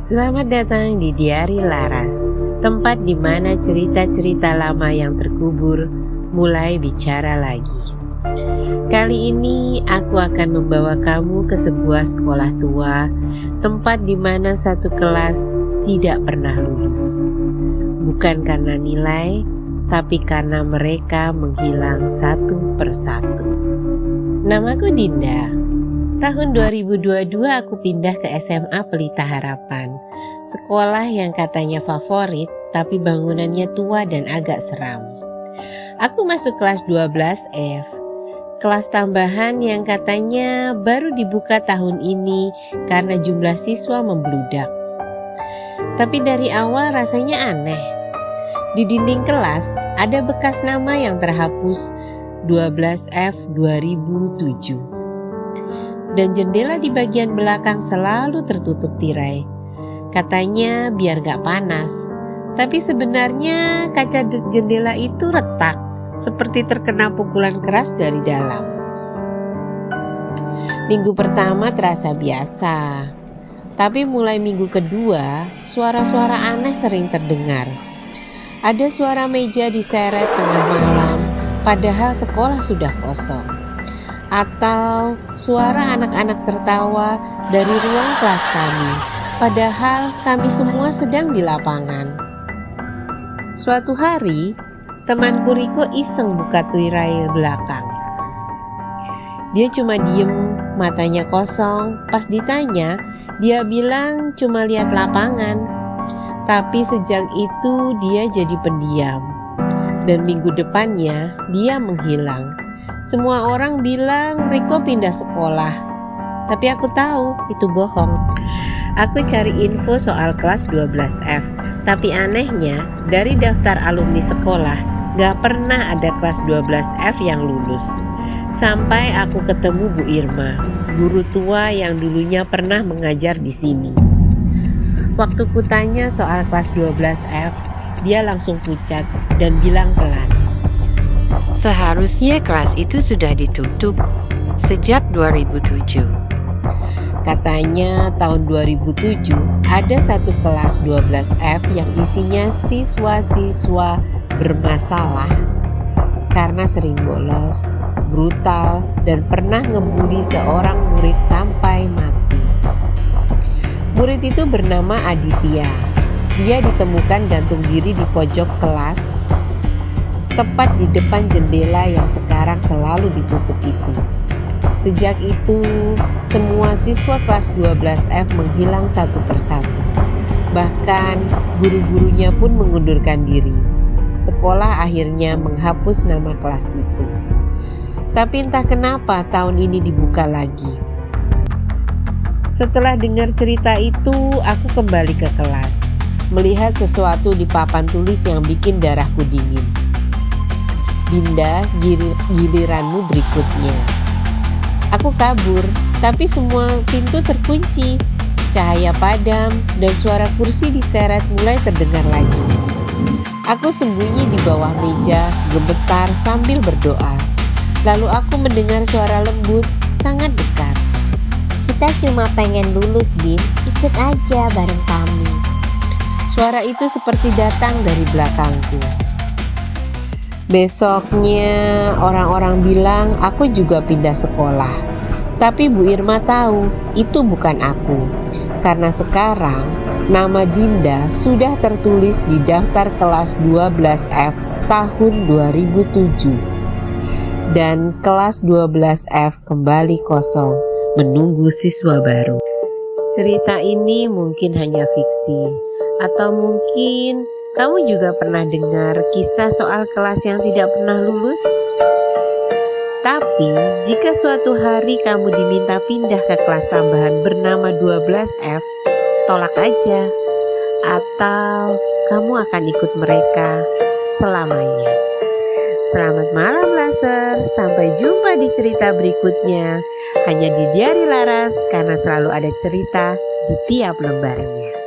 Selamat datang di Diari Laras, tempat di mana cerita-cerita lama yang terkubur mulai bicara lagi. Kali ini aku akan membawa kamu ke sebuah sekolah tua, tempat di mana satu kelas tidak pernah lulus. Bukan karena nilai, tapi karena mereka menghilang satu persatu. Namaku Dinda. Tahun 2022 aku pindah ke SMA Pelita Harapan, sekolah yang katanya favorit tapi bangunannya tua dan agak seram. Aku masuk kelas 12F, kelas tambahan yang katanya baru dibuka tahun ini karena jumlah siswa membludak. Tapi dari awal rasanya aneh. Di dinding kelas ada bekas nama yang terhapus 12F 2007. Dan jendela di bagian belakang selalu tertutup tirai. Katanya biar gak panas. Tapi sebenarnya kaca jendela itu retak, seperti terkena pukulan keras dari dalam. Minggu pertama terasa biasa. Tapi mulai minggu kedua, suara-suara aneh sering terdengar. Ada suara meja diseret tengah malam, padahal sekolah sudah kosong. Atau suara anak-anak tertawa dari ruang kelas kami, padahal kami semua sedang di lapangan. Suatu hari, temanku Riko iseng buka tirai belakang. Dia cuma diem, matanya kosong. Pas ditanya, dia bilang cuma lihat lapangan. Tapi sejak itu dia jadi pendiam. Dan minggu depannya dia menghilang. Semua orang bilang Riko pindah sekolah, tapi aku tahu itu bohong. Aku cari info soal kelas 12F, tapi anehnya dari daftar alumni sekolah gak pernah ada kelas 12F yang lulus. Sampai aku ketemu Bu Irma, guru tua yang dulunya pernah mengajar di sini. Waktu kutanya soal kelas 12F, dia langsung pucat dan bilang pelan, "Seharusnya kelas itu sudah ditutup sejak 2007. Katanya tahun 2007 ada satu kelas 12F yang isinya siswa-siswa bermasalah karena sering bolos, brutal, dan pernah ngebully seorang murid sampai mati. Murid itu bernama Aditya. Dia ditemukan gantung diri di pojok kelas, tepat di depan jendela yang sekarang selalu ditutup itu. Sejak itu, semua siswa kelas 12F menghilang satu persatu. Bahkan guru-gurunya pun mengundurkan diri. Sekolah akhirnya menghapus nama kelas itu. Tapi entah kenapa tahun ini dibuka lagi. Setelah dengar cerita itu, aku kembali ke kelas, melihat sesuatu di papan tulis yang bikin darahku dingin. Dinda, giliranmu berikutnya. Aku kabur, tapi semua pintu terkunci. Cahaya padam dan suara kursi diseret mulai terdengar lagi. Aku sembunyi di bawah meja, gemetar sambil berdoa. Lalu aku mendengar suara lembut, sangat dekat. "Kita cuma pengen lulus, Din. Ikut aja bareng kami." Suara itu seperti datang dari belakangku. Besoknya orang-orang bilang aku juga pindah sekolah. Tapi Bu Irma tahu itu bukan aku. Karena sekarang nama Dinda sudah tertulis di daftar kelas 12F tahun 2007. Dan kelas 12F kembali kosong menunggu siswa baru. Cerita ini mungkin hanya fiksi, atau mungkin kamu juga pernah dengar kisah soal kelas yang tidak pernah lulus? Tapi jika suatu hari kamu diminta pindah ke kelas tambahan bernama 12F, tolak aja. Atau kamu akan ikut mereka selamanya. Selamat malam Laser, sampai jumpa di cerita berikutnya. Hanya di Diari Laras, karena selalu ada cerita di tiap lembarnya.